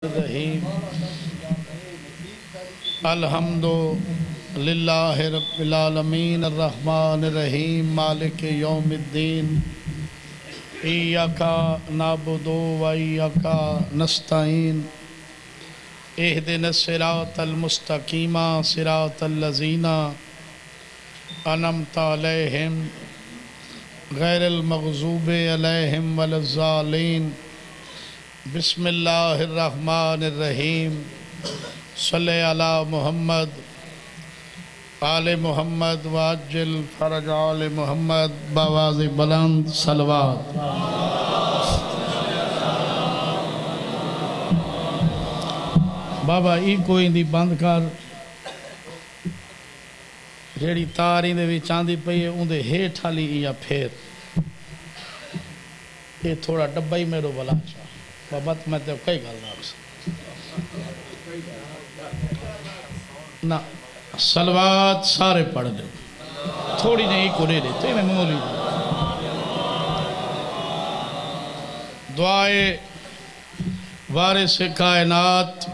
الرحیم الحمد للہ رب العالمین الرحمن الرحیم مالک یوم الدین ایاک نعبد و ایاک نستعین اہدنا الصراط المستقیم صراط الذین انعمت علیہم غیر المغضوب علیہم ولا الضالین بسم اللہ الرحمن الرحیم صلی علی محمد آل محمد واجل فرج آل محمد بآواز بلند صلوات بابا ای کوئی دی بند کر جیڑی تاری دے بھی چاندی پئی ہے ان دے ہیٹھ حالی یا پھیر یہ تھوڑا ڈبا ہی میرو بلا چاہ بابا میں تے کئی گل نہ صلوات سارے پڑھ دے تھوڑی نہیں کو دے دیتے میں مولی دعائے وارث کائنات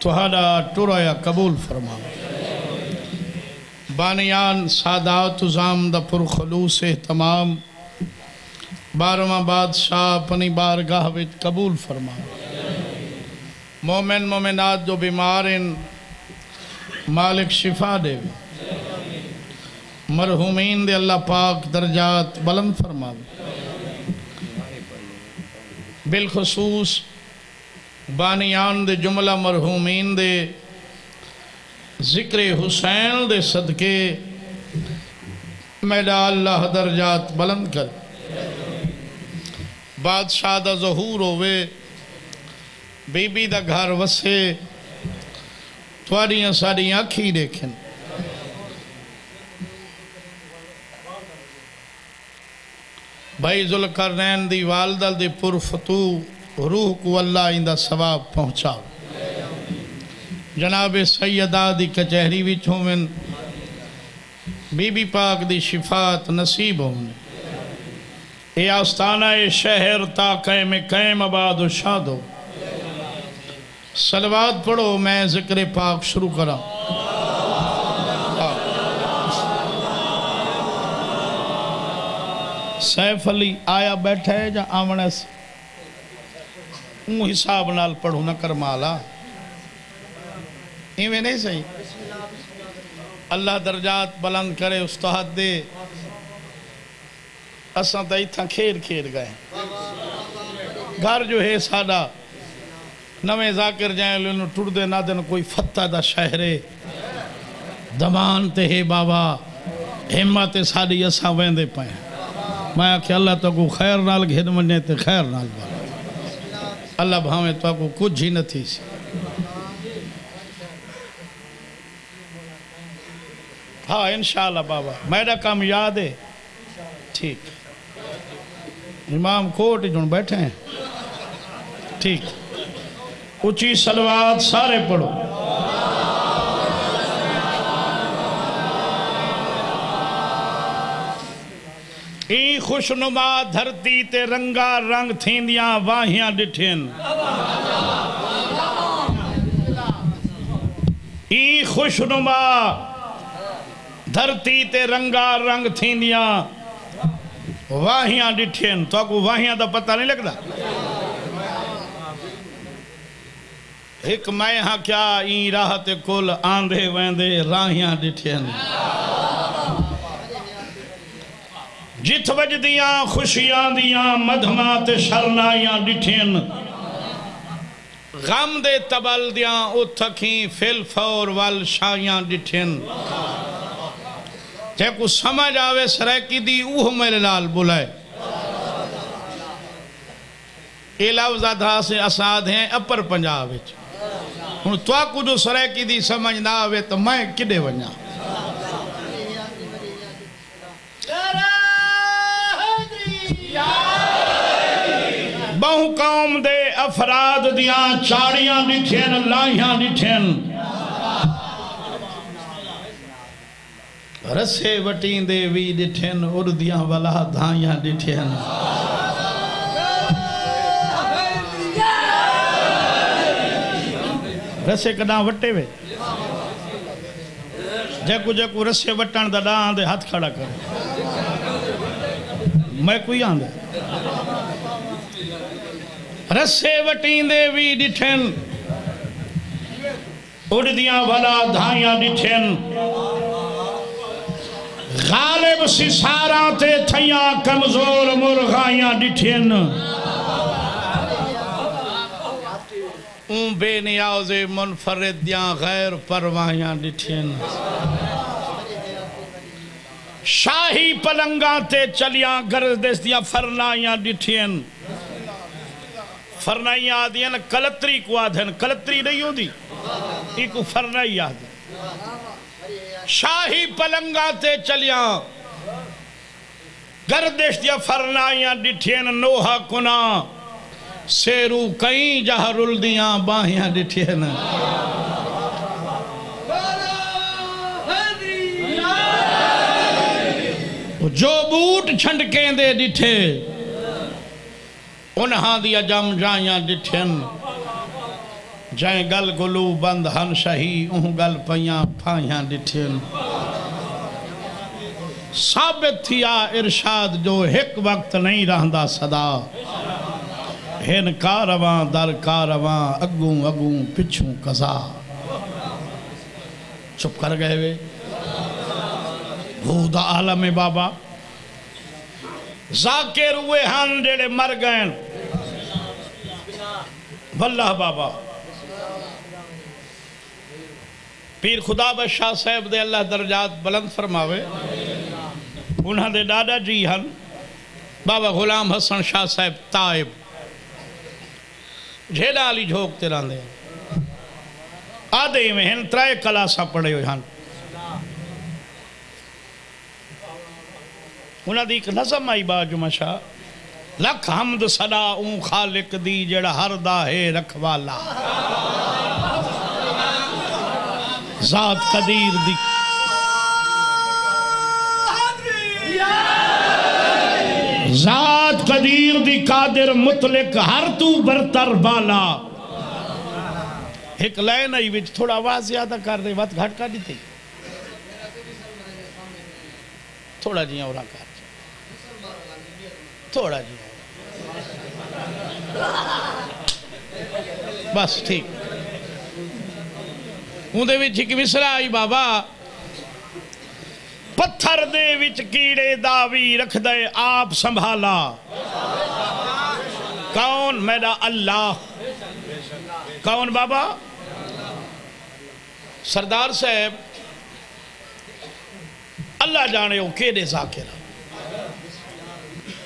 تہاڈا ٹرایا قبول فرما بانیان سادات زام دا پر خلوص اہتمام بارہواں بادشاہ اپنی بارگاہ وچ قبول فرما مومن مومنات جو بیمارن مالک شفا دے مرحومین دے اللہ پاک درجات بلند فرما بالخصوص بانیان دے جملہ مرحومین دے ذکر حسین دے صدقے میڈا اللہ درجات بلند کر بادشاہ دا ظہور ہوئے بی بی دا گھر وسے تواریاں ساری آنکھی دیکھیں بھائی ذوالقرنین دی والدہ دی پرفتو روح کو اللہ اندہ ثواب پہنچاو جناب سیدہ دی کچہری وچ ہومن بی بی پاک دی شفاعت نصیب ہومن اے آستانہ شہر تا قیم آباد و شاد ہو صلوات پڑھو میں ذکر پاک شروع کرا سیف علی آیا بیٹھا ہے جا آمنے سے حساب نال پڑھو نہ کر مالا ایویں نہیں صحیح اللہ درجات بلند کرے استاد دے اساں تا ایتھاں کھیر گئے گھر جو ہے ساڑا نویں ذاکر جائیں لینو ٹوڑ دے نہ دن کوئی فتح دا شہرے دمان تے ہے بابا ہمت ساڑی اساں ویندے پائیں میں کہ اللہ تو کو خیر نال گھن مننے تے خیر نال بابا اللہ بھاویں تو کو کچھ ہی نہ تھی سی ہاں انشاءاللہ بابا میرا کام یاد ہے ٹھیک امام کوٹ جن بیٹھے ہیں ٹھیک اچھی صلوات سارے پڑھو ای خوشنما دھرتی تے رنگا رنگ تھیندیاں واہیاں ڈٹھین ای خوشنما دھرتی تے رنگا رنگ تھیندیاں واہیاں ڈٹھین تو کو واہیاں دا پتہ نہیں لگتا ایک میں ہاں کیا این راحت کل آندھے ویندے راہیاں ڈٹھین جت وجدیاں خوشیاں دیاں مدھمات شرنائیاں ڈٹھین غم دے تبل دیاں اتھکیں فل فور وال شائیاں ڈٹھین جے کو سمجھ آوے سریکی دی اوہ میرے لال بلائے اے لفظہ دھا سے اساد ہیں اپر پنجاب وچ ہن تو کو جو سریکی دی سمجھ نہ آوے تو میں کدے ونجا بہو قوم دے افراد دیاں چاڑیاں ڈٹھین لائیاں ڈٹھین رسے وٹین دے وی ڈٹھین اردیاں والا دھائیاں ڈٹھین رسے کداں وٹے وے جیکو جیکو رسے وٹن دا ڈان دے ہاتھ کھڑا کر میں کوئی آن دے رسے وٹین دے بھی ڈٹھن اڑ دیاں والا دھائیاں ڈٹھن غالب سساراں تے تھیاں کمزور مرغائیاں ڈٹھن اون بے نیاز منفرد دیاں غیر پرواہیاں ڈٹھن شاہی پلنگاں تے چلیاں گردش دیاں فرنائیاں ڈٹھن فرنائیاں آدھیاں کلتری کو آدھن کلتری نہیں ہو دی ایک فرنائی آدھن شاہی پلنگاں تے چلیاں گردش دیاں فرنائیاں ڈٹھن نوحہ کنا سیرو کئی جہر الدیاں باہیاں ڈٹھن جو بوٹ چھنڈکیں دے ڈٹھے انہاں دیا جم جائیاں ڈٹھن جائیں گل گلو بند ہن شہی اُن گل پیاں پھائیاں ڈٹھن ثابت تھیا ارشاد جو ایک وقت نہیں رہندا صدا ہن کارواں در کارواں اگوں اگوں پچھوں قضا چپ کر گئے وے وہ دا عالم بابا ذاکر ہوئے ہن جڑے مر گئے واللہ بابا پیر خدا بشاہ صاحب دے اللہ درجات بلند فرماوے انہاں دے ڈاڈا جی ہن بابا غلام حسن شاہ صاحب تائب جھیڑا علی جھوک تیران دے آدھے میں ہن ترائے کلاسہ پڑھے ہوئے ہن انہاں دی ایک نظم آئی با جمعہ شاہ لکھ حمد صدا اون خالق دی جڑا ہر دا ہے رکھوالا ذات قدیر دی ذات قدیر دی قادر مطلق ہر تو برتر بالا ایک لائن آئی وچ تھوڑا آواز زیادہ کر دے وقت گھٹ کر دی تھی تھوڑا جی اور کر تھوڑا جی بس ٹھیک اندے وچ ایک مصرع آئی بابا پتھر دے وچ کیڑے داوی رکھ دے آپ سنبھالا کون میرا اللہ کون بابا سردار صاحب اللہ جانے ہو کیڑے ذاکرہ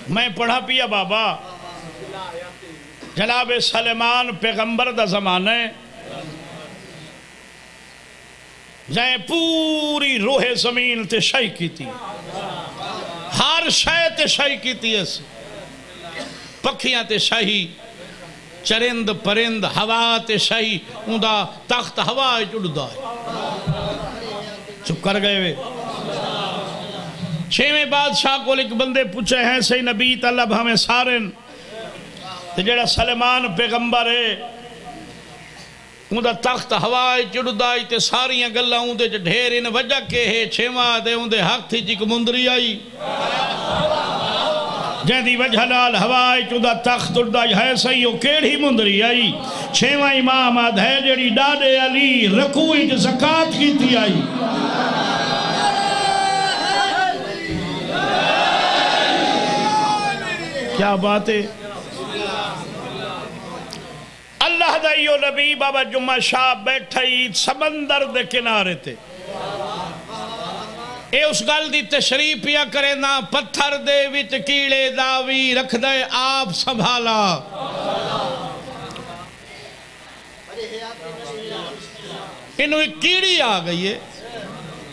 میں پڑھا پیا بابا جناب سلیمان پیغمبر دا زمانے جائیں پوری روح زمین تے شاہی کی تھی ہر شاہ تے شاہی کی تھی ایسے پکھیاں تے شاہی چرند پرند ہوا تے شاہی اندہ تخت ہوا جڑدا ہے چپ کر گئے وے چھویں بادشاہ کو ایک بندے پوچھے ہیں سی نبی طلب ہمیں سارن تے جڑا سلیمان پیغمبر ہے اندہ تخت ہوائی چڑھدائی تے ساریاں گلہ اندے جو ڈھیر ان وجہ کے ہے چھواں دے اندے حق تھی جی کمندری آئی جہاں دی وجہ لال ہوائی چڑھدا تخت اڑدائی ہے سہی ہو کیڑی مندری آئی چھواں امام آدھ ہے جڑی ڈاڈے علی رکوئی جو زکاة کی تھی آئی کیا بات ہے اللہ دائیو نبی بابا جمعہ شاہ بیٹھائی سمندر دے کنارے تھے اے اس گل دی تشریف پیا کرے نا پتھر دے وچ کیڑے داوی رکھ دے آپ سنبھالا انہوں ایک کیڑی آ گئی ہے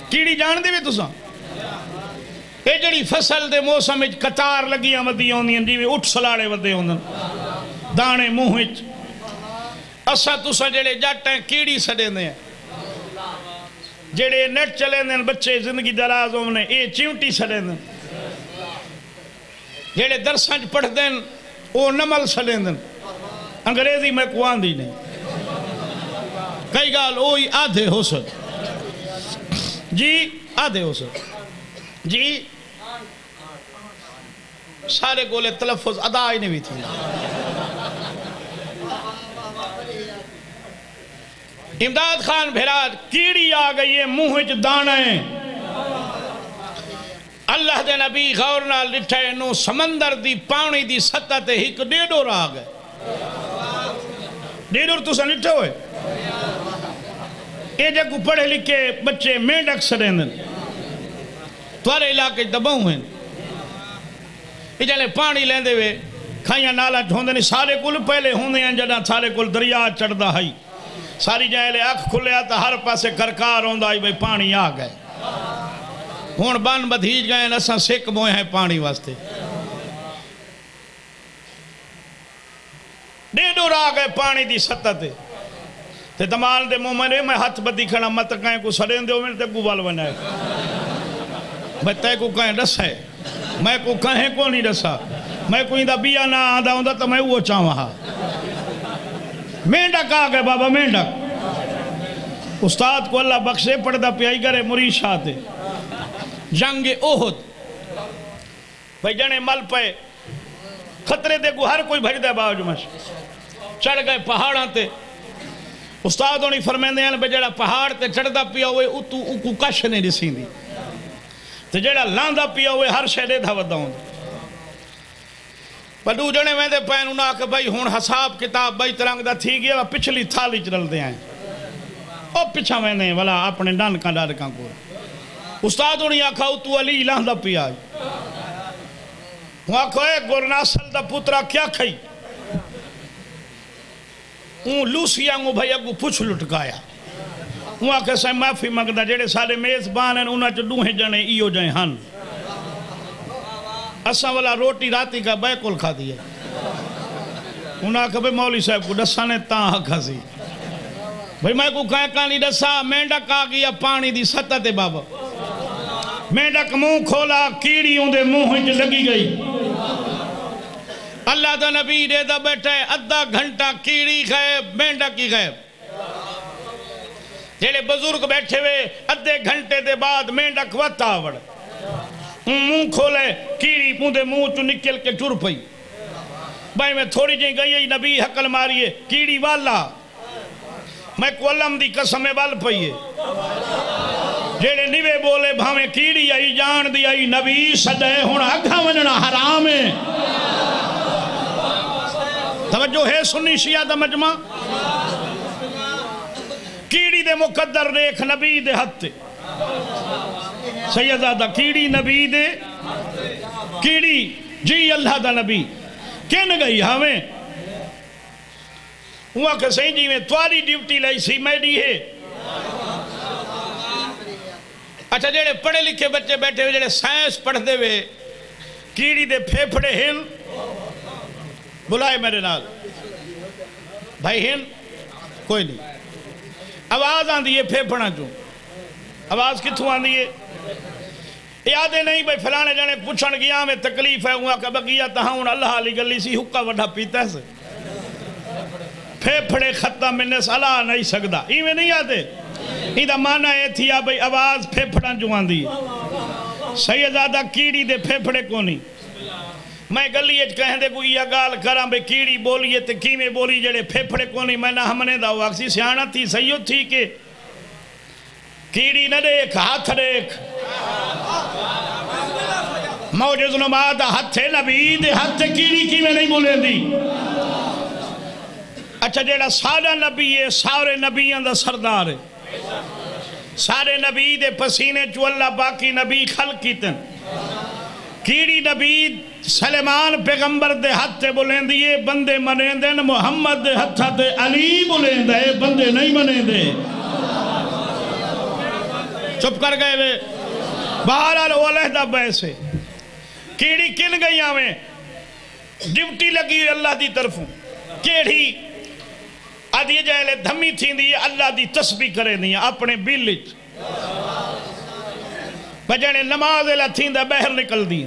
کیڑی جان دے بھی تو ساں اے جڑی فصل دے موسم وچ قطار لگیاں ودی ہوندیاں جی میں اٹھ سلاڑے ودے ہوندن دانے منہ وچ اسا تسا جڑے جٹ ہیں کیڑی سڑے دے ہیں جڑے نیٹ چلے دیں بچے زندگی دراز ہونے اے چیونٹی سڑے دیں جڑے درسانج پڑھ دیں او نمل سڑے دیں انگریزی میں کوان دی نہیں کئی گال اوئی آدھے ہو سک جی آدھے ہو سک جی سارے گولے تلفظ ادا ہی نہیں بھی تھی امداد خان بھیراد کیڑی آ گئی ہے منہ دانے اللہ دے نبی غور نال ڈٹھے نو سمندر دی پانی دی سطح تے ہک ڈیڈور آ گئے ڈیڈور تو سن ڈٹھے ہوئے اے جگہ پڑھے لکھے بچے مینڈک سڑیندن توارے علاقے دباؤں ہیں یہ جلے پانی لیندے ہوئے کھائیاں نالا ڈھوندے نہیں سارے کل پہلے ہوندے ہیں جڑا سارے کل دریا چڑھدا ہے ساری جائے لے اکھ کھلے آتا ہر پاسے کرکار ہوندہ آئی بھئی پانی آ گئے ہون بان بدھیج گئے نساں سیک بوئے ہیں پانی واسطے ڈیڈور آ گئے پانی دی سطح تے دمال دے مومنے میں ہاتھ بدھی کھڑا مت کہیں کو سڑیں دے ہوئے تے کو بال بنائے میں تے کو کہیں رس ہے میں کو کہیں کو نہیں رسا میں کوئی دا بیا نہ آدھا ہوندہ تو میں وہ چاہوں ہاں مینڈک آ گئے بابا مینڈک استاد کو اللہ بخشے پڑھدا پیائی کرے مریش آتے جنگ احد بھائی جنے مل پے خطرے دے کو ہر کوئی بھج دے باوج مش چڑھ گئے پہاڑاں تے استاد ہونی فرمیندے ہیں بھئی جڑا پہاڑ تے چڑھدا پیا ہوئے او کش نہیں رسین دی تے جڑا لاندہ پیا ہوئے ہر شہدے دھا ودا ہوں پڑھو جنے میں دے پہن انہاں کہ بھئی ہون حساب کتاب بھئی ترنگ دا تھی گیا پچھلی تھالی چرل دے آئیں او پچھا میں نے والا اپنے ڈان کا ڈار کا کو استاد ہونی آکھا تو علی لاندہ پیا آئی وہاں کہے گورناسل دا پترہ کیا کھائی اون لوسی آنگو بھئی اگو پچھ لٹکایا وہاں کہ سائیں معافی مگدہ جڑے سارے میزبان ہیں انہاں چو ڈوہیں جنے ایو جائیں ہن اساں والا روٹی راتی کا بیکل کھا دیا انہاں کہ بھئی مولی صاحب کو ڈسانے تاں کھا سی بھئی میں کو کہیں کہانی ڈسا مینڈک آ گیا پانی دی سطح تے بابا مینڈک منہ کھولا کیڑی اندے منہ لگی گئی اللہ دا نبی دے دا بیٹھے ادھا گھنٹہ کیڑی غیب مینڈک کی غیب جیلے بزرگ بیٹھے ہوئے ادھے گھنٹے دے بعد مینڈک وقت آوڑ منہ کھولے کیڑی پوندے منہ چو نکل کے ٹر پئی بھائی میں تھوڑی جائیں گئی نبی حقل ماریے کیڑی والا میں کو علم دی قسمیں بال پئیے جیڑے نیوے بولے بھامیں کیڑی آئی جان دی آئی نبی صدے ہونا اگھا وننا حرام ہے توجہ ہے سنی شیعہ دا مجمع کیڑی دے مقدر ریکھ نبی دے ہتھے سیدہ کیڑی نبی دے کیڑی جی اللہ دا نبی کین گئی ہمیں ہوا کہ صحیح جی میں تواری ڈیوٹی لائی سی میڈی ہے اچھا جڑے پڑھے لکھے بچے بیٹھے ہوئے جڑے سائنس پڑھ دے ہوئے کیڑی دے پھیپھڑے ہن بلائے میرے نال بھائی ہن کوئی نہیں آواز آن دیئے پھیپھڑا چوں آواز کتھوں آن دیئے یادے نہیں بھائی فلانے جانے پوچھن گیا میں تکلیف ہے ہوا کہ بگیا تہاں اللہ علی گلی سی حقہ وڈھا پیتا ہے سے پھیپھڑے خطہ میں نسالہ نہیں سکتا ایویں نہیں آتے ایدہ معنی ہے تھی بھائی آواز پھیپھڑا جو آن دیئے سیدادہ کیڑی دے پھیپھڑے کو نہیں میں گلی اچھ کہیں دے کوئی یہ گال کرام بے کیڑی بولیے تے کیمیں بولی جڑے پھیپھڑے کو نہیں میں نہ ہمنے دا واقسی سیانہ تھی سیو تھی کہ کیڑی نہ دیکھ ہاتھ دیکھ موجز نماد ہتھے نبی دے ہتھے کیڑی کیمیں نہیں بولے دی اچھا جیڑا سارا نبی ہے سارے نبیان دا سردار ہے سارے نبی دے پسینے چو اللہ باقی نبی خلق کیتن کیڑی نبی سلیمان پیغمبر دے ہتھے بولیں دیئے بندے منیں دے محمد دے ہتھا دے علی بولیں دے بندے نہیں منیں دے چپ کر گئے وے بہرحال وہ علیحدہ بیسے کیڑی کن گئی آویں ڈیوٹی لگی اللہ دی طرفوں کیڑی آدھی جائلے دھمی تھی دی اللہ دی تسبیح کرے دی اپنے بیلج بجانے نماز اللہ تھی دا بہر نکل دی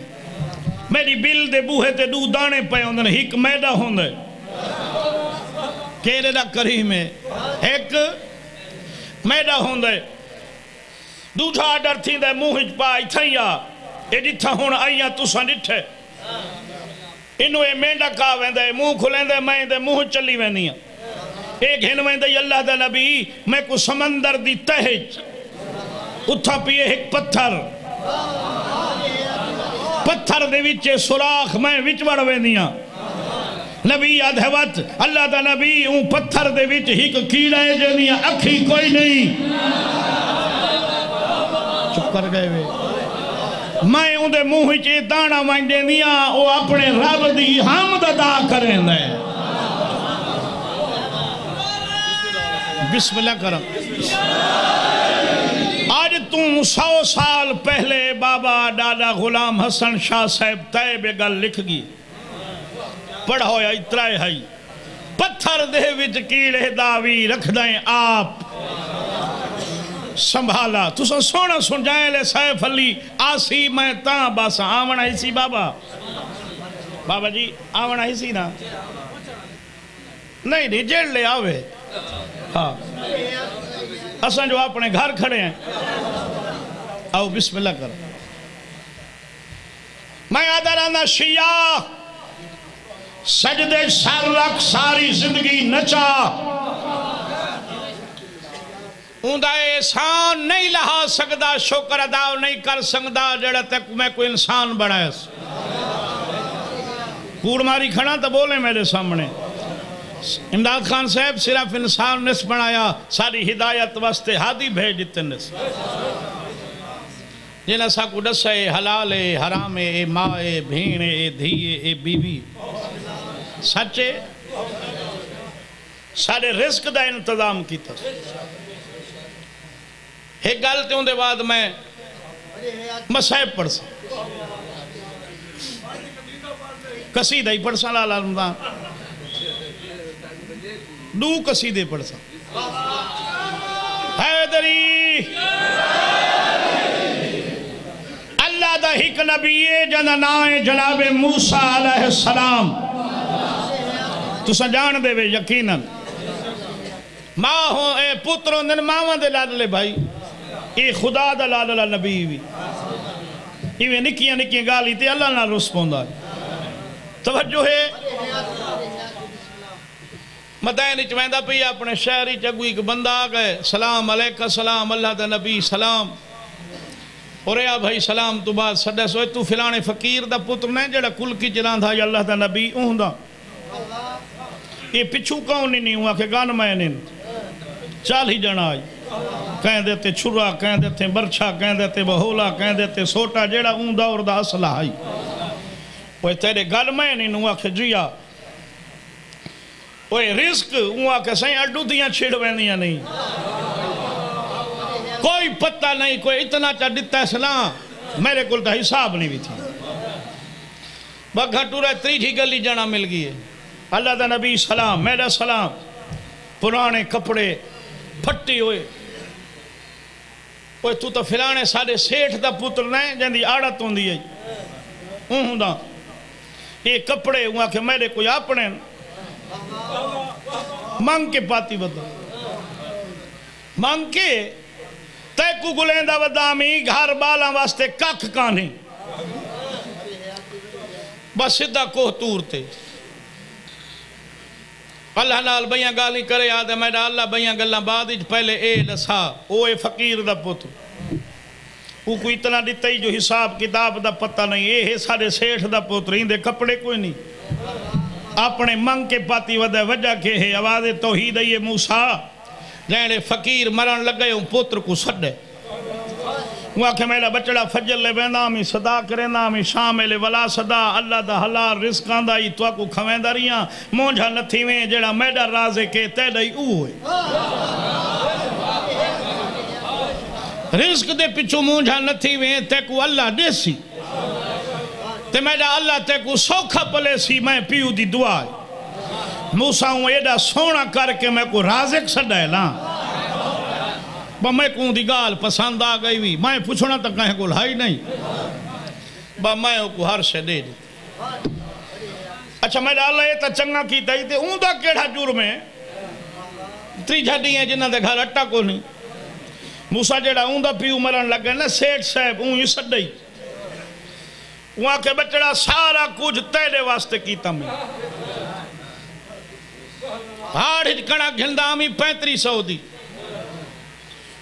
میری بیل دے بوہے تے دو دانے پہ ہوندن ہک میدہ ہوندے کیرے دا کریم ہے ایک میڈا ہوں دے دوجھا آڈر تھی دے موہج پائی تھائیا اے جتھا ہون آئیا تُسا نٹھے انہوں اے میڈا کا ویندے موہ کھلیں دے میں دے موہ چلی وینیاں ایک ہن ویندے اللہ دے نبی میں کو سمندر دی تہج اتھا پیے ایک پتھر دے وچے سراخ میں وچ بڑھ وینیاں نبی آدھے وقت اللہ دا نبی اون پتھر دے وچ ہی کو کیڑا ہے جنیاں اکھی کوئی نہیں چپ کر گئے وے میں اون دے موہ چے دانا وائنڈے دیاں او اپنے رب دی حمد ادا کریں دے بسم اللہ کرم آج تم 100 سال پہلے بابا ڈاڈا غلام حسن شاہ صاحب تائب گل لکھ گئی پڑھو یا اترائے ہائی پتھر دے وچ کیڑے داوی رکھ دائیں آپ سنبھالا تو سونا سن جائے لے سیف علی آسی میں تاں باسا آونا ہی سی بابا جی آونا ہی سی نا نہیں جیڑ لے آوے ہاں اساں جو اپنے گھر کھڑے ہیں آؤ بسم اللہ کر میں آدھا رہنا شیعہ سجدے سر رکھ ساری زندگی نچا اندھا احسان نہیں لہا سکدا شکر ادا نہیں کر سکدا جڑا تک میں کوئی انسان بڑھائے کوڑ ماری کھڑا تو بولے میرے سامنے امداد خان صاحب صرف انسان نس بنایا ساری ہدایت واسطے ہادی بھیج دیتے نس جنہ سا کو ڈسے حلال ہے حرام ہے اے ماں ہے بھین ہے اے دھی ہے اے بیوی سچے سارے رزق دا انتظام کی تھا ایک گالتے ہوں دے بعد میں مسائب پڑھ سا قصیدہ ہی پڑھ سا لالا رمضان دو قصیدے پڑھ سا حیدری اللہ دا ہک نبی جنہ نائے جناب موسیٰ علیہ السلام تو سجان دے وے یقیناً ماں ہوں اے پتروں دن ماں دے لادلے بھائی اے خدا دا لادلہ نبی بھی ایویں نکیاں گالی تے اللہ نہ رس پوندا توجہ ہے مدائن چویندہ پی اپنے شہری چگوئی ایک بندہ آگئے سلام علیکہ سلام اللہ دا نبی سلام اور اے بھائی سلام تو بعد سڑے سوئے تو فلانے فقیر دا پتر نہیں جڑا کل کی جران تھا یا اللہ دا نبی اون دا یہ پچھو کون نہیں ہوا کہ گان میں نہیں چال ہی جنا آئی کہیں دیتے چھرا کہیں دیتے برچھا کہیں دیتے بہولا کہیں دیتے سوٹا جیڑا اون دا اور دا اصلہ آئی وہ تیرے گل میں نہیں ہوا کہ جیا وہ رزق ہوا کہ سہیں اڈو دیاں چھڑ ویندیاں نہیں کوئی پتہ نہیں کوئی اتنا چاہ دیتا اسلام میرے کل تا حساب نہیں بھی تھی بگھا ٹورا تریجھی گلی جانا مل گئی ہے اللہ دا نبی سلام میرا سلام پرانے کپڑے پھٹی ہوئے وہ تو فلانے سارے سیٹھ دا پتر نہیں جن دی آڑت ہوں دی ہے ہوں دا یہ کپڑے ہوا کہ میرے کوئی اپنے مانگ کے پاتی بتا مانگ کے تے کو گلیندہ ودامی گھر بالا واسطے کک کانی بس سدھا کوہ تورتے اللہ نال بیاں گالی کرے آدھے میڈا اللہ بیاں گلاں بعد پہلے اے لسا او اے فقیر دا پتر وہ کوئی اتنا دیتا ہی جو حساب کتاب دا پتہ نہیں اے ہے سارے سیٹھ دا پتر ہی دے کپڑے کوئی نہیں اپنے منگ کے پاتی ودہ وجہ کے ہے آواز توحید ہے یہ موسیٰ جہنے فقیر مرن لگ گئے ان پتر کو سڑے وہ کہ میرا بچڑا فجر لے بیندہ ہمیں صدا کریں ہمیں شامل ولا صدا اللہ دا حلال رزق آندہ ہی تو کو کھویں داریاں مونجھا نتھی میں جڑا میڈا رازے کے تیڑا ہی اوہ رزق دے پچھو مونجھا نتھی میں تے کو اللہ دے سی تے میڈا اللہ تے کو سوکھا پلے سی میں پیو دی دعا موسیٰ ہوں ایڈا سونا کر کے میں کو رازق سڑے لاں با میں کون دی گال پسند آ گئی بھی میں پوچھنا تک کہیں کو لائی نہیں با میں کو ہر سے دے دی اچھا میرا اللہ یہ تا چنگا کی تائی تے اون دا کیڑا جور میں تری جھڑی ہیں جنہ دے گھر اٹھا کو نہیں موسیٰ جڑا اوندا پیو مرن لگا نا سیٹ صاحب اون ہی سڈئی وہاں کے بچڑا سارا کچھ تیرے واسطے کیتا میں ہاڑ ہج کڑا گھندا ہمیں 3500 دی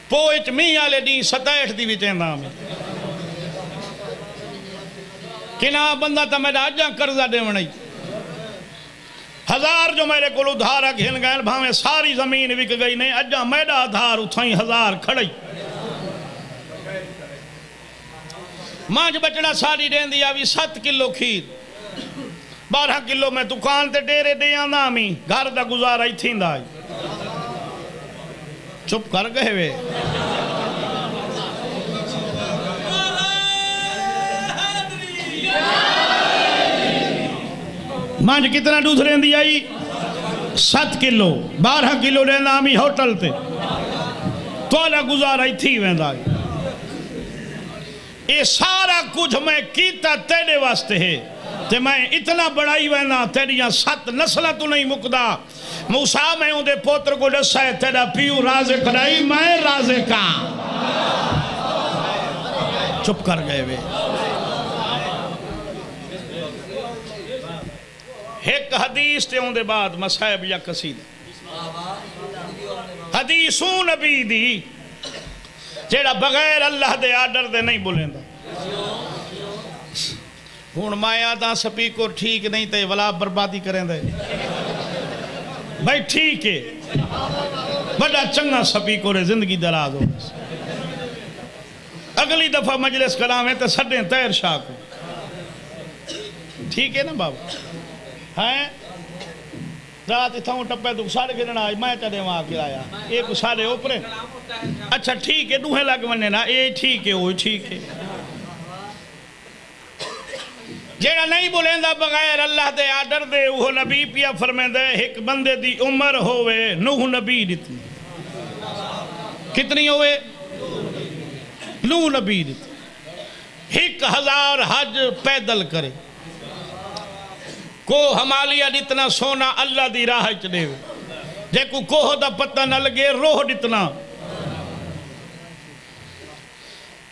پوچ می آلے دی 67 دی وچیندا ہمیں کنا بندہ تا میرا اجاں قرضہ دے ونئی 1000 جو میرے کو ادھارا گھن گئے بھاویں ساری زمین وک گئی نہیں اجاں میرا ادھار اتھائیں 1000 کھڑئی مانج بچڑا ساری دین دیا بھی 7 کلو کھیر 12 کلو میں دکان تے ڈیرے دے آنا ہمیں گھر دا گزارا ہی تھیں دائی چپ کر گئے وے مانج کتنا دودھ رہن دی آئی 7 کلو 12 کلو رہنا ہمیں ہوٹل تے تولا گزارا ہی تھی وین دائی یہ سارا کچھ میں کیتا تیرے واسطے ہے تے میں اتنا بڑائی وینا تیریاں 7 نسلہ تو نہیں مقدہ موسیٰ میں ہوں دے پوتر کو دسا ہے تیرا پیو رازق رہی میں رازقاں چپ کر گئے وے ایک حدیث تے ہوں دے بعد مسائب یا قصید حدیثوں نبی دی جیڑا بغیر اللہ دے آڈر دے نہیں بولیں دا ہون مایا دا سپی کو ٹھیک نہیں تے ولا بربادی کریں دے بھائی ٹھیک ہے بڑا چنگا سپی کو رے زندگی دراز ہو اگلی دفعہ مجلس کلام ہے تے سڈیں تیر شاہ کو ٹھیک ہے نا بابا ہیں رات اتھاؤں ٹپے تو سارے گرنا آئی میں چڑھے وہاں کرایا ایک سارے اوپرے اچھا ٹھیک ہے دوہے لگ مننے نا اے ٹھیک ہے وہ ٹھیک ہے جیڑا نہیں بولیں دا بغیر اللہ دے آڈر دے وہ نبی پیا فرمین دے ایک بندے دی عمر ہوئے نوح نبی دیتی کتنی ہوئے نوح نبی دیتی 1000 حج پیدل کرے کو ہمالیہ اتنا سونا اللہ دی راہ چلے جے کو کوہ دا پتہ نہ لگے روح اتنا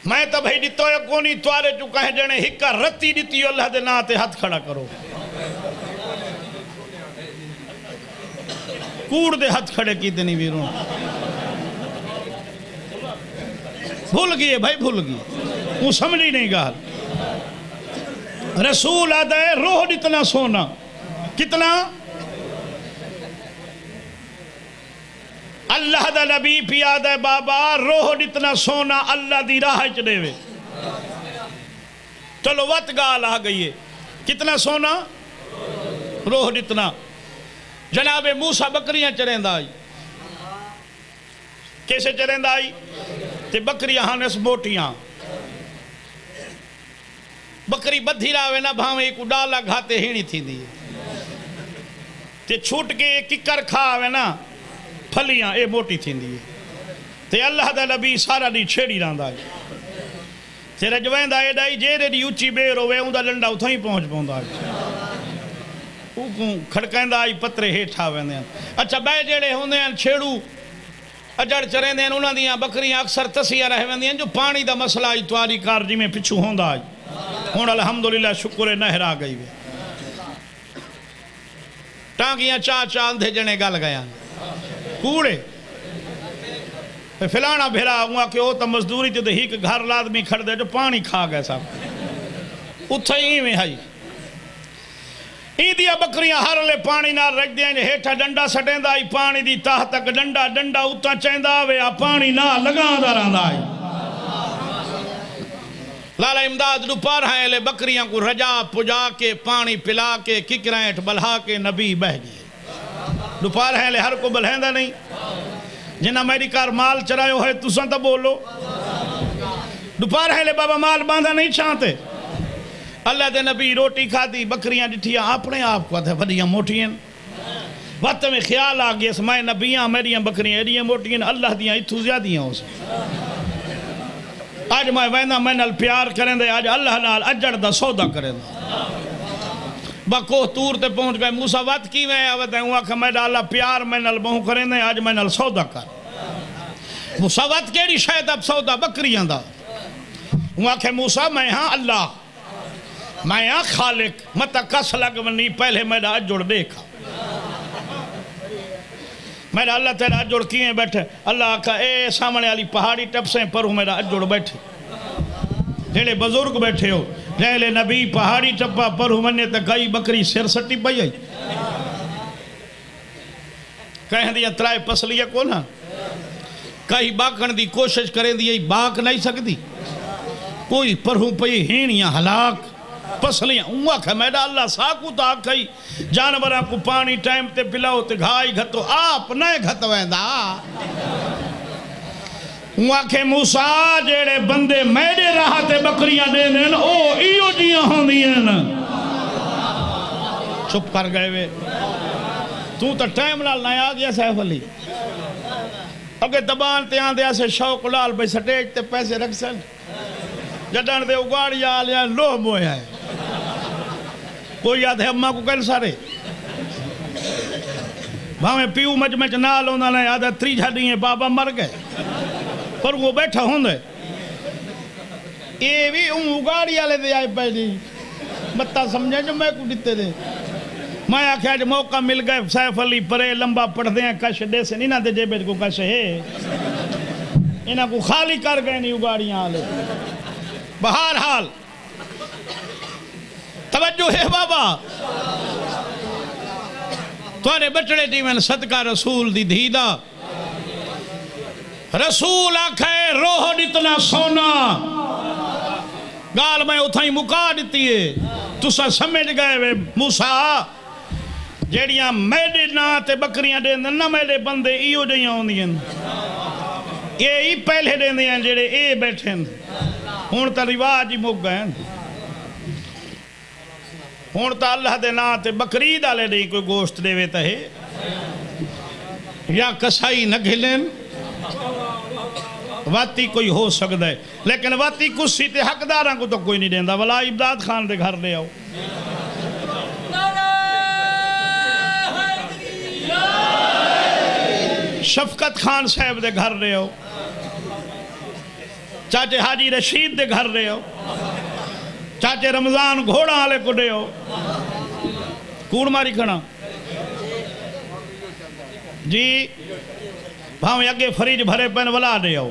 میں تب ہی دیتو یا کونی توارے چکا ہے جنے ہکا رتی دیتی اللہ دے ناتے ہاتھ کھڑا کرو کوڑ دے ہاتھ کھڑے کی دنی ویرون بھول گئے بھائی بھول گئے وہ سمجھی نہیں گا رسول آدھا ہے روح اتنا سونا کتنا اللہ دا نبی پی آدھا ہے بابا روح اتنا سونا اللہ دی راہ چلے وے چلو وقت گال آ گئی ہے کتنا سونا روح اتنا جناب موسیٰ بکریاں چرین آئی کیسے چرین آئی تے بکریاں ہانس موٹیاں بکری بدھی راوے نا بھاویں ایک ڈالا گھاتے ہینی تھی دی تے چھوٹ کے ککر کھاوے نا پھلیاں اے موٹی تھی دی تے اللہ دا نبی سارا دی چھیڑی راندہ آئی تے رجوین دا اے ڈائی جیرے دی اچھی بیر ہوئے اون دا لنڈا اتھا ہی پہنچ پہنچ آئی اوکوں کھڑکین دا آئی پترے ہیٹھ آوے دیں اچھا بے جیڑے ہوندے ہیں چھیڑو اجڑ چرین دیں انہاں دیاں بکریاں اکثر تسیہ رہے دیں جو پانی دا مسئلہ آئی تواری کار جی میں پچھو ہوندہ آئی ہون الحمدللہ شکر نہر آ گئی وے ٹانگیاں چاند دے جنے گل گیا کوڑے فلانا بھیرا ہوا کہ وہ تا مزدوری تے ہی کہ گھر لادمی کھڑ دے جو پانی کھا گئے صاحب اتھا ہی میں ہائی دیا بکریاں ہر لے پانی نہ رکھ دیا ہیٹھا ڈنڈا سٹیں دا پانی دی تاہ تک ڈنڈا ڈنڈا اتھا چیندہ ہوئے پانی نہ لگا داران دائی لالا امداد دوپار ہیں لے بکریاں کو رجا پجا کے پانی پلا کے ککرائنٹ بلہا کے نبی بہ گئے دوپار ہیں لے ہر کو بلہندہ نہیں جنہ میری کار مال چرائیو ہے تو سنتا بولو دوپار ہیں لے بابا مال باندھا نہیں چاہتے اللہ دے نبی روٹی کھا دی بکریاں ڈٹھیاں اپنے آپ کو تھے بڑیاں موٹیاں وقت میں خیال آگیا سمائے نبیاں میریاں بکریاں ایڈیاں موٹیاں اللہ دیاں اتھو زیادیاں ہو سکتے آج میں وینا میں نال پیار کریں دے آج اللہ نال اجڑ دا سودا کریں دے بکوہ تور تے پہنچ گئے موسیٰ وقت کی میں آوت ہے ہوا کہ میں ڈالا پیار میں نال بہوں کریں دے آج میں نال سودا کر موسیٰ وقت کیڑی شاید اب سودا بکریاں دا وہ آکھے موسیٰ میں ہاں اللہ میں ہاں خالق متا کس لگ منی پہلے میرا اجڑ دیکھا میرا اللہ تیرا اجڑ کیے بیٹھے اللہ آکھا اے سامنے والی پہاڑی ٹپسیں پر ہوں میرا اجڑ بیٹھے جیلے بزرگ بیٹھے ہو جیلے نبی پہاڑی ٹپا پر ہوں مننے تا گئی بکری سر سٹی پئی آئی کہیں دیا ترائے پسلیہ کو نا کہیں باکن دی کوشش کریں دی باک نہیں سکتی کوئی پرہوں پئی ہینیاں ہلاک پسلیاں اوہ کھا میڈا اللہ ساکو تا کھئی جانورہ کو پانی ٹائم تے پلاؤ تے گھائی گھتو آپ نئے گھتو ویندہ اوہ کھے موسیٰ جیڑے بندے میڈے رہا تے بکریاں دے دیں او ایو جیاں ہوں دیں چھپ کر گئے وے تو تا ٹائم لال نہ آ گیا سیف علی اگر دبان تے آن دیا سے شوق لال بھئی سٹیج تے پیسے رکھ سن جڈان دے اگاڑی آلیا لوہ مویا ہے کوئی یاد ہے اممہ کو کل سارے بھاویں پیو مجمع نال ہوندہ نے یاد ہے 3 جھڑی ہیں بابا مر گئے پر وہ بیٹھا ہوندے اے بھی اگاڑی آلے دے آئے پہلی متا سمجھے جو میں کو دیتے دے میں آکھا جو موقع مل گئے سیف علی پرے لمبا پڑھ دیں کش دے سے نہیں نہ دے جے بیٹ کو کش ہے انہاں کو خالی کر گئے نہیں اگاڑیاں آلے بہرحال توجہ ہے بابا توارے بچڑے دیوین صدقہ رسول دی دھیدہ رسول آکھے روح اتنا سونا گال میں اتھائی مکا دیتی ہے تسا سمجھ گئے وے موسیٰ جیڑیاں میڈے نا تے بکریاں دیں نہ میڈے بندے ایو جیاں ہوں دیں یہ ہی پہلے دیں دیں جیڑے اے بیٹھیں ہون تا رواج ہی مک گئے ہون تا اللہ دے نا تے بکری دالے دیں کوئی گوشت دے ویتا ہے یا کسائی نہ گھلیں واتی کوئی ہو سکتا ہے لیکن واتی کسی تے حقداراں کو تو کوئی نہیں دیندہ ولا ابداد خان دے گھر لے آؤ شفقت خان صاحب دے گھر لے آؤ چاچے حاجی رشید دے گھر لے آؤ چاچے رمضان گھوڑا آلے کو دے آؤ کوڑ ماری کھنا جی بھاویں اگے فریج بھرے پین ولا دے آؤ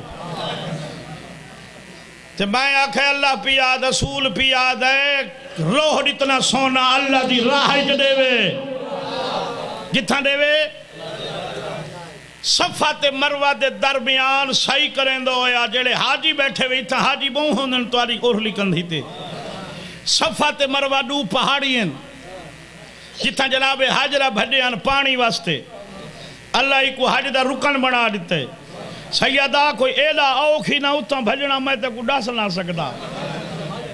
تے میں آکھے اللہ پیاد رسول پیاد ہے روح اتنا سونا اللہ دی راہ دے وے جتھاں دے وے صفہ تے مروہ دے درمیان صحیح کریں دو یا جڑے حاجی بیٹھے وے اتھا حاجی بہوں ہوندن تواری اورلی کندھی تے صفہ تے مروہ دو پہاڑی ہیں جتھاں جناب حاجرہ بھجیاں پانی واسطے اللہ ہی کو حج دا رکن بنا دیتے سیدہ کوئی ایلا اوکھی نہ اتھاں بھجنا میں تے کو ڈاس نہ سکتا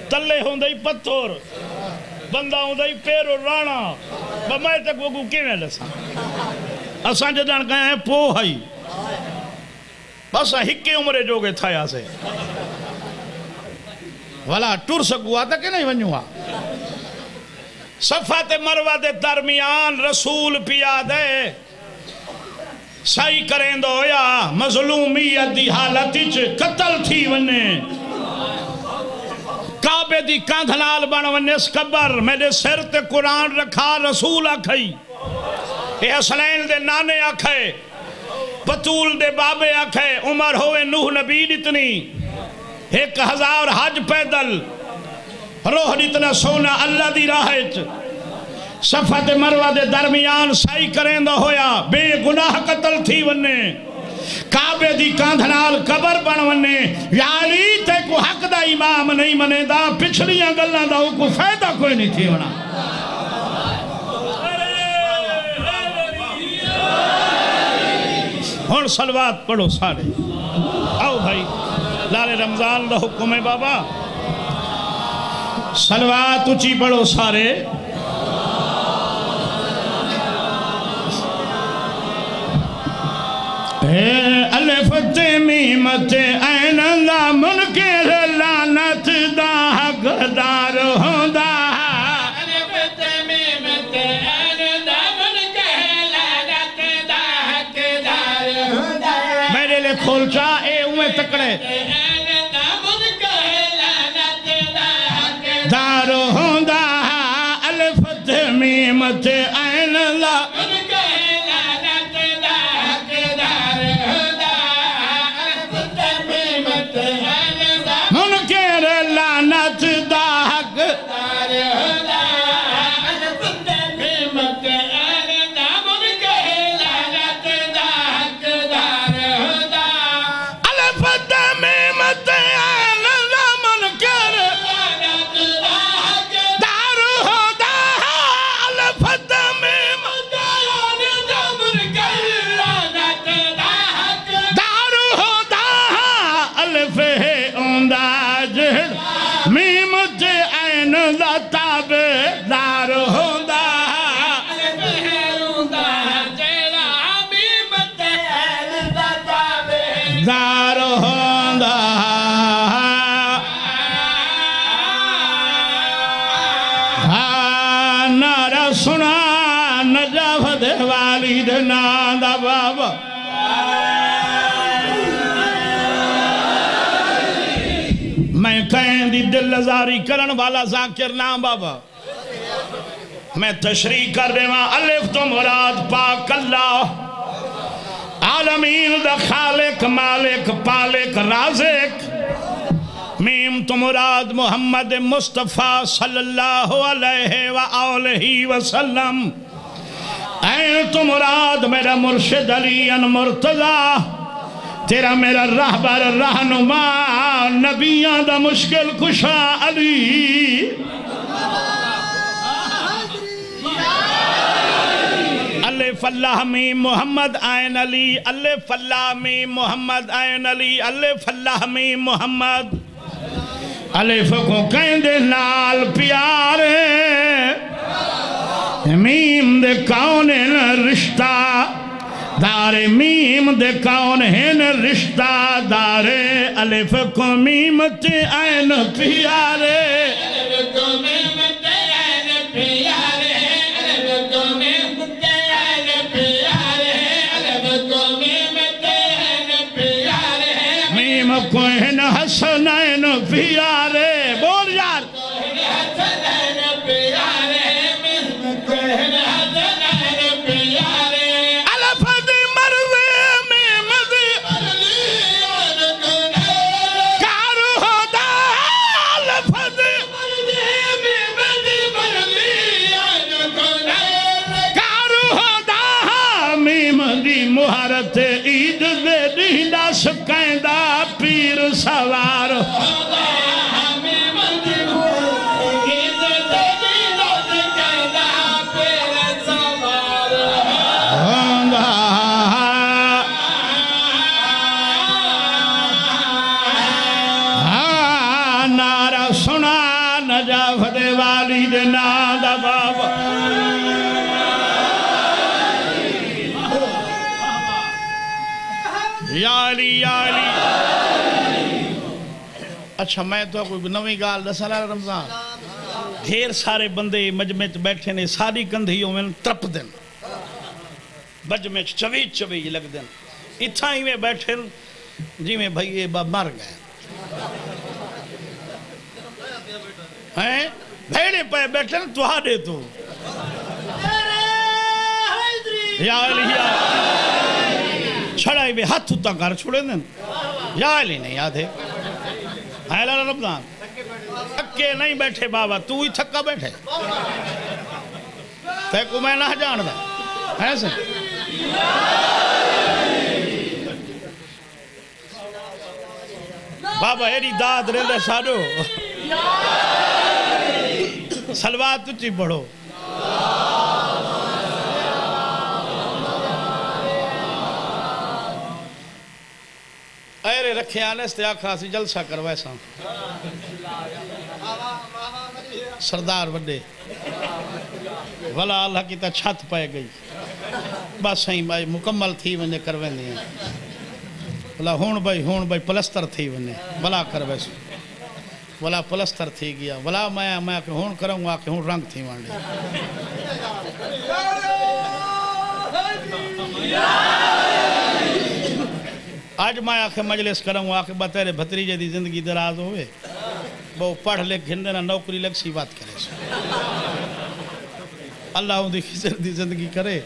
تلے ہوندے ہی پتھر بندہ ہوندے ہی پیر اور رانا میں تے کو کیویں لسا اسان جدان گئے ہیں پو ہائی بس ہکے عمرے جو گئے تھایا سے والا ٹور سکوا تھا کہ نہیں ونجوا صفات مروہ دے درمیان رسول پیاد ہے صحیح کریں دو یا مظلومیت دی حالتی چھ قتل تھی ونے کعبے دی کاندھنال بن ونے اس قبر میرے سر تے قرآن رکھا رسول آکھئی اے حسنین دے نانے آکھے پتول دے بابے آکھے عمر ہوئے نوح نبی اتنی 1000 حج پیدل روح اتنا سونا اللہ دی راہت صفت مروہ دے درمیان سائی کریں دا ہویا بے گناہ قتل تھی ونے کعبے دی کاندھنال قبر بن ونے یعنی تے کو حق دا امام نہیں منے دا پچھلیاں گلنا دا کو فائدہ کوئی نہیں تھی ونا ہون صلوات پڑھو سارے آؤ بھائی لال رمضان دا حکم ہے بابا صلوات اچھی پڑھو سارے الف میم عین دا منکر لعنت دا حقدار ہوندا الف میم عین دا منکر لعنت دا حقدار ہوندا میرے ویلے کھول چا اے اوے تکڑے دار ہوندا الف تے میم تے عین لا منکر لعنت دا حق بابا میں کہیں دی دل لزاری کرن والا ذاکر نام بابا میں تشریح کر رہے ہاں الف تو مراد پاک اللہ عالمین دا خالق مالک پالک رازق میم تو مراد محمد مصطفیٰ صلی اللہ علیہ وآلہ وسلم این تو مراد میرا مرشد علی ان مرتضی تیرا میرا رہبر رہنما نبیان دا مشکل کشا علی الف اللہ میم محمد عین علی الف اللہ میم محمد عین علی الف اللہ میم محمد الف کو کہندے نال پیارے میم دے کون رشتہ دار میم دے کون رشتہ دار الف کو میم تے عین پیارے الف کو میم تے عین پیارے الف کو میم تے عین پیارے الف کو میم تے عین پیارے میم کو حسنین پیارے بول یار مہارت عید دے دیدہ سکیندہ پیر سوار نعرہ سنا نجاف دے والد نادہ بابا یا علی یا علی اچھا میں تو کوئی نویں گال دسالہ رمضان ڈھیر سارے بندے مجمع بیٹھے نے ساری کندھیوں میں ترپ دن مجمع چوی چوی لگ دن اتھا ہی میں بیٹھے جی میں بھائی یہ باب مر گئے ہیں بھیڑے پہ بیٹھے تو آدھے تو یا علی یا چھڑائی بے ہاتھ ہوتا کر چھوڑے دن یا علی نہیں یاد ہے اہلا رمضان تھکے نہیں بیٹھے بابا تو ہی تھکا بیٹھے تے کو میں نہ جان دا ایسے بابا ایڈی داد رہے ساڑھو سلوات تجھے پڑھو ایرے رکھے آنے سے آکھا سی جلسہ کروائے ساں سردار وڈے ولا اللہ کی تا چھت پائے گئی بس صحیح بھائی مکمل تھی ونے کروائے نہیں ولا ہون بھائی پلستر تھی ونے ولا کروائے ساں ولا پلستر تھی گیا ولا میں کہ ہون کروں گا کہ ہون رنگ تھی وانڈے آج میں آکھے مجلس کروں آکھے بتیرے بھتریجے دی زندگی دراز ہوئے وہ پڑھ لکھ ہندے نہ نوکری لگ سی بات کرے سو اللہ ان دی خسر دی زندگی کرے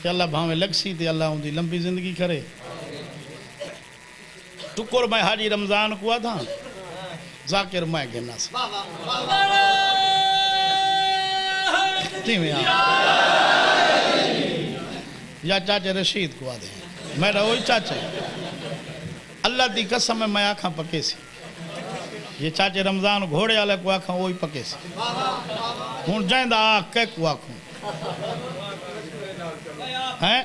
کہ اللہ بھاویں لگ سی تے اللہ ان دی لمبی زندگی کرے ٹکر میں حاجی رمضان کو تھا ذاکر میں گھنا سا تی میں یا چاچے رشید کو دیں میرا وہی چاچے اللہ دی قسم میں آنکھاں پکے سی یہ چاچے رمضان گھوڑے والے کو آنکھاں وہی پکے سی ہون جائیں دا آنکھ کے کو آنکھوں ہیں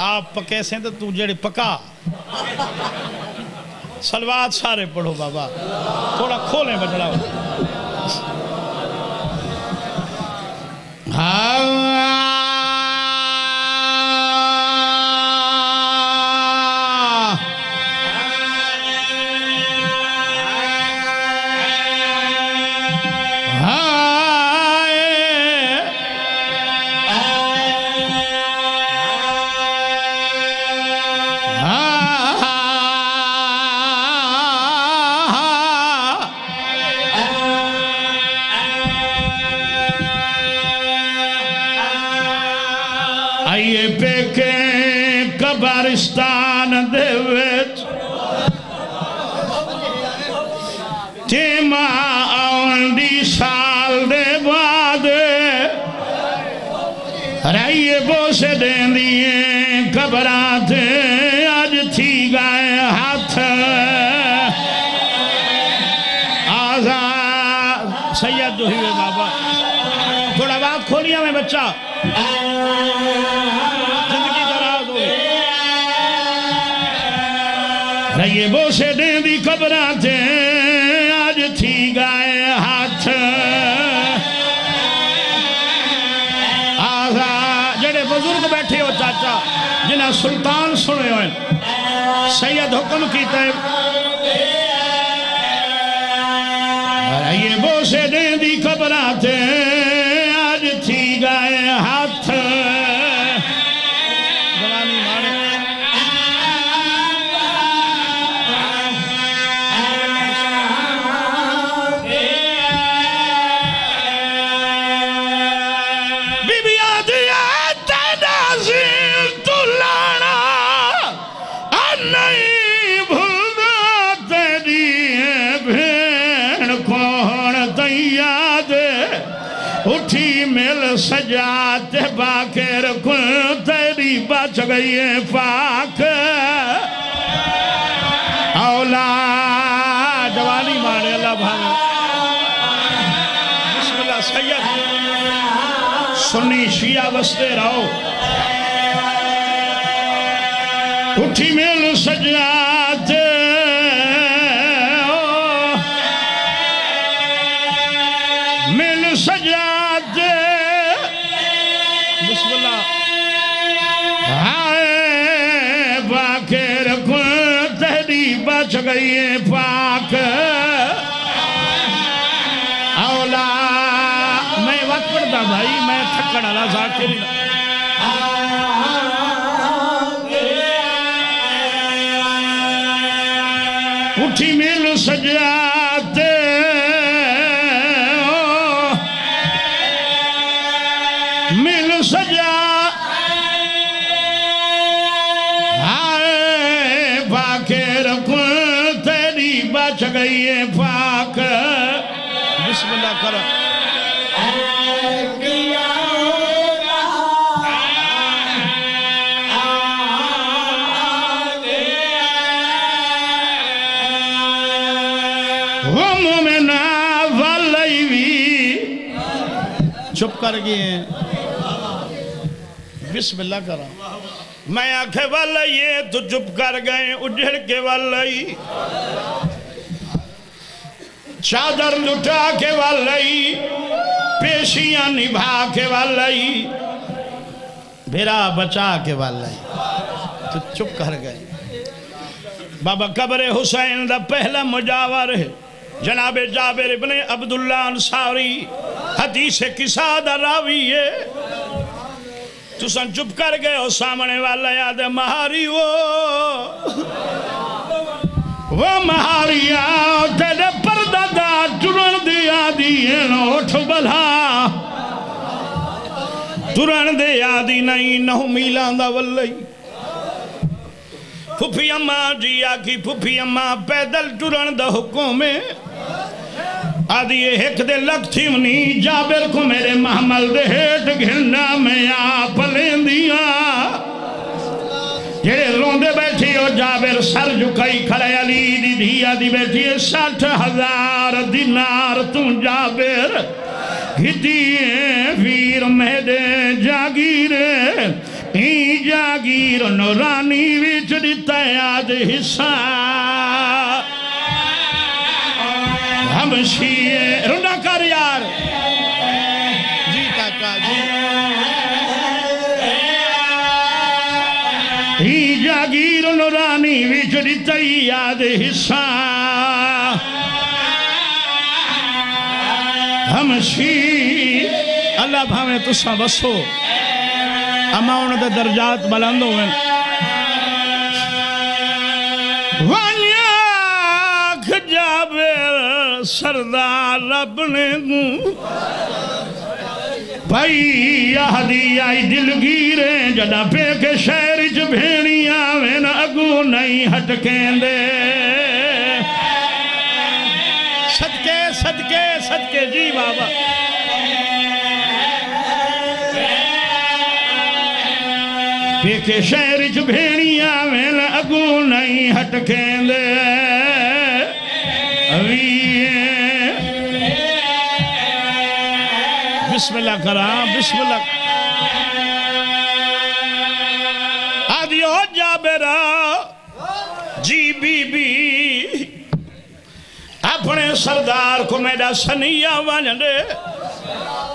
آپ پکے سے تو جڑے پکا سلوات سارے پڑھو بابا تھوڑا کھولیں بچڑا قبرستان دے وچ تیما آن دی سال دے بعد رائیے بوسے دین دیئے قبرات آج تھی گئے ہاتھ آزاد سید جو ہوئے بابا تھوڑا بات کھولیا میں بچہ رائیے بوسے دین دی قبرات آج تھی گئے ہاتھ آزاد جڑے بزرگ بیٹھے ہو چاچا جنہاں سلطان سنے ہوئے سید حکم کیتا ہے رائیے بوسے دین دی قبرات آج تھی گئے ہاتھ اٹھی مل سجات باکر کن تیری بچ گئی پاک اولاد جوانی مارے اللہ بھانا بسم اللہ سید سنی شیعہ بستے رہو اٹھی مل سجات مل سجات بچ گئی پاک اولا میں وقت پڑھتا بھائی میں تھکڑ اللہ ذاکری اٹھی مل سجات مل سجات بچ گئی پاک بسم اللہ کرو مومنہ والی بھی چپ کر گئے بسم اللہ کرو میں آنکھے والی تو چپ کر گئے اجھڑ کے والی چادر لٹا کے والی پیشیاں نبھا کے والی بھیرا بچا کے والی تو چپ کر گئے بابا قبر حسین دا پہلا مجاور ہے جناب جابر ابن عبداللہ انصاری حدیث قصہ دا راوی ہے تسان چپ کر گئے ہو سامنے والا یاد مہاری وہ مہاری آؤ تیرے پردہ دا ٹرن دیا دیئے نوٹھ بلا ٹرن دیا دی نہیں نہو میلان دا واللہی پھپی اماں جی آکی پھپی اماں پیدل ٹرن دا حکم میں آدھی ایک دے لگ تھی منی جابر کو میرے محمل دے ہیٹ گھنڈا میں آپ لین دیا جیڑے روندے بیٹھی ہو جابر سر جھکائی کھڑے علی دی دیا دی بیٹھی ہے 60,000 دینار تم جابر گھٹیے ویر میدے جاگیرے ہی جاگیر نورانی ویچ دیتا یاد حصہ ہمشیے رنڈا کر یار جی کاکا جی ہی جاگیر نورانی ویچ دیتا یاد حصہ ہمشی اللہ بھامے تسا بسو اما انہوں دے درجات بلند ہوئے وانیاک جابر سردار رب نے بھائی آہدی آئی دلگیرے جڑا پہ کے شہرچ بھینی آویں اگو نہیں ہٹکیں دے صدقے صدقے صدقے جی بابا پیکے شہرچ بھیڑیاں میں اگو نہیں ہٹکیں دے بسم اللہ کرا بسم اللہ آدھیو جابرہ جی بی بی اپنے سردار کو میڈا سنیہ وانڈے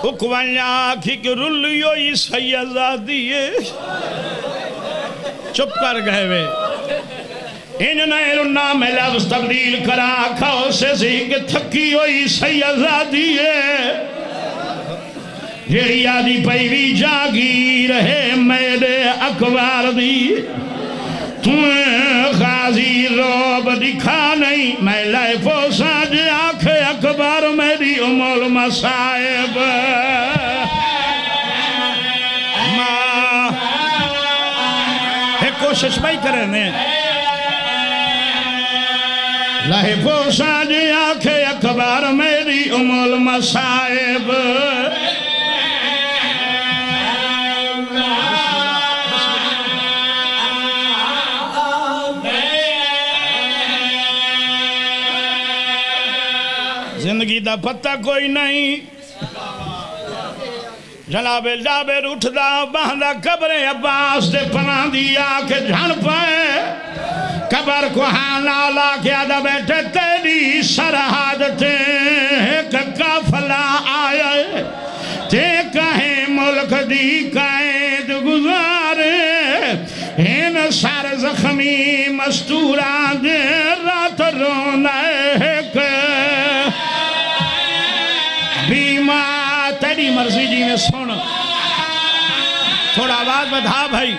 اکوانیا آکھی کہ رلیوئی سیدہ دیئے چپ کر گئے وے انہیں رنہ میں لفظ تبدیل کرا کھاؤ سے کہ تھکی ہوئی سیدہ دیئے جیڑی آدھی پیوی جاگی رہے میرے اکبار دی تمہیں غازی روب دکھا نہیں میں لائے پوسا جے آنکھیں اکبر میری المصائب ماں ایک کوشش بھائی کرنے لائے پوسا جے آنکھیں اکبر میری المصائب زندگی دا پتہ کوئی نہیں جناب جابر اٹھ دا باندھا قبر عباس دے پناہ دیا کہ جھن پائے قبر کو ہانا کے آدھا بیٹھے تیری سرحادتیں ایک قافلہ آئے تے کہیں ملک دی قائد گزارے ان سار زخمی مستوران دے رات رونا ایک بیمہ تیری مرضی جی میں سونا تھوڑا آواز بدھا بھائی